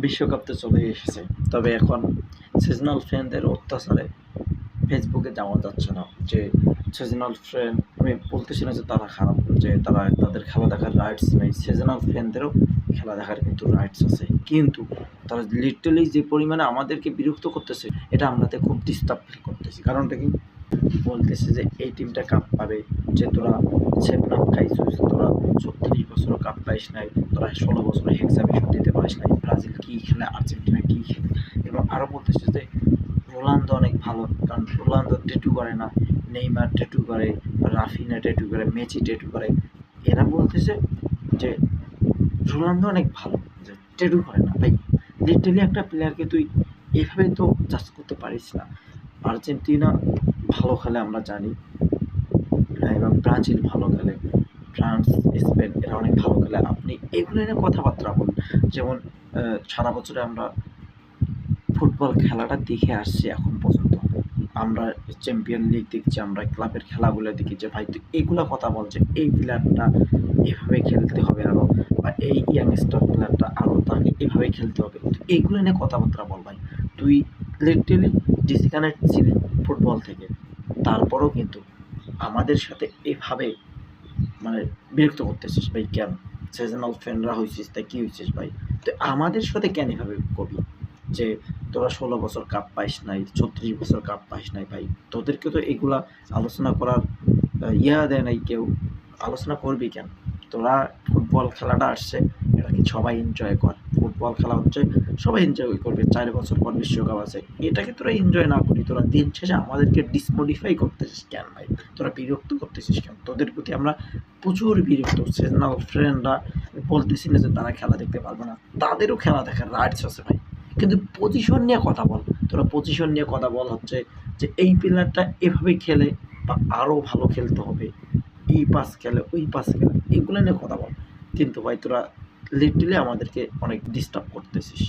বিশ্বকাপ তো চলেই এসেছে, তবে এখন সিজনাল ফ্যানদের অত্যাচারে ফেসবুকে যাওয়া যাচ্ছে না। যে সিজনাল ফ্যান, আমি বলতেছি না যে তারা খারাপ, যে তাদের খেলা দেখার রাইটস নেই। সিজনাল ফ্যানদেরও খেলা দেখার কিন্তু রাইটস আছে, কিন্তু তারা লিটারালি যে পরিমাণে আমাদেরকে বিরক্ত করতেছে, এটা আমরাতে খুব ডিস্টার্ব ফিল করতেছি। কারণটা কি? বলতেছে যে এই টিমটা কাপ পাবে, যে তোরা সেভনাপ খাইছিস, তোরা 36 বছরও কাপ পাইস নাই, তোরা 16 বছরে হেক্সাবিশন দিতে পারিস নাই, ব্রাজিল কী খেলে, আর্জেন্টিনা কী খেলে। এবং আরও বলতেছে যে রোনালদো অনেক ভালো, কারণ রোনালদো ট্যাটু করে না, নেইমার ট্যাটু করে, রাফিনা ট্যাটু করে, মেসি ট্যাটু করে। এরা বলতেছে যে রোনালদো অনেক ভালো, যে ট্যাটু করে না। ভাই, লিটারালি একটা প্লেয়ারকে তুই এভাবে তো জাজ করতে পারিস না। আর্জেন্টিনা ভালো খেলে আমরা জানি, এবং ব্রাজিল ভালো খেলে, ফ্রান্স, স্পেন এরা অনেক ভালো খেলে। আপনি এগুলো নিয়ে কথাবার্তা বলুন। যেমন সারা বছরে আমরা ফুটবল খেলাটা দেখে আসছি এখন পর্যন্ত। আমরা চ্যাম্পিয়ন লিগ দেখছি, আমরা ক্লাবের খেলাগুলো দেখি, যে ভাই তুই এগুলা কথা বল যে এই প্লেয়ারটা এভাবে খেলতে হবে আরও, বা এই ইয়াংস্টার প্লেয়ারটা আরও তাকে এভাবে খেলতে হবে। এইগুলো নিয়ে কথাবার্তা বল ভাই। তুই লিটারেলি ডিসকানেক্ট ছিলি ফুটবল থেকে, তারপরেও কিন্তু আমাদের সাথে এভাবে মানে বিরক্ত করতেছিস ভাই। কেন? সিজনাল ফ্যানরা হয়েছিস তাই কী হয়েছিস ভাই? তো আমাদের সাথে কেন এভাবে করবি যে তোরা 16 বছর কাপ পাইস নাই, 36 বছর কাপ পাইস নাই? ভাই, তোদেরকে তো এগুলা আলোচনা করার দেয় নাই কেউ। আলোচনা করবি কেন? তোরা ফুটবল খেলাটা আসছে, এটা কি সবাই এনজয় কর। ফুটবল খেলা হচ্ছে, সবাই এনজয় করবে। 4 বছর পর বিশ্বকাপ আছে, এটাকে তোরা এনজয় না করি, তোরা দিন শেষে আমাদেরকে ডিসমোডিফাই করতেছিস কেন ভাই? তোরা বিরক্ত করতেছিস কেন? তোদের প্রতি আমরা প্রচুর বিরক্ত। সিজনাল ফ্রেন্ডরা, বলতেছি না যে তারা খেলা দেখতে পারবে না, তাদেরও খেলা দেখার রাইটস আছে ভাই। কিন্তু পজিশন নিয়ে কথা বল। তোরা পজিশন নিয়ে কথা বল হচ্ছে যে এই প্লেয়ারটা এভাবে খেলে বা আরও ভালো খেলতে হবে, এই পাস খেলে, ওই পাস খেলে, এগুলো নিয়ে কথা বল। কিন্তু ভাই তোরা লিটারালি আমাদেরকে অনেক ডিস্টার্ব করতেছিস।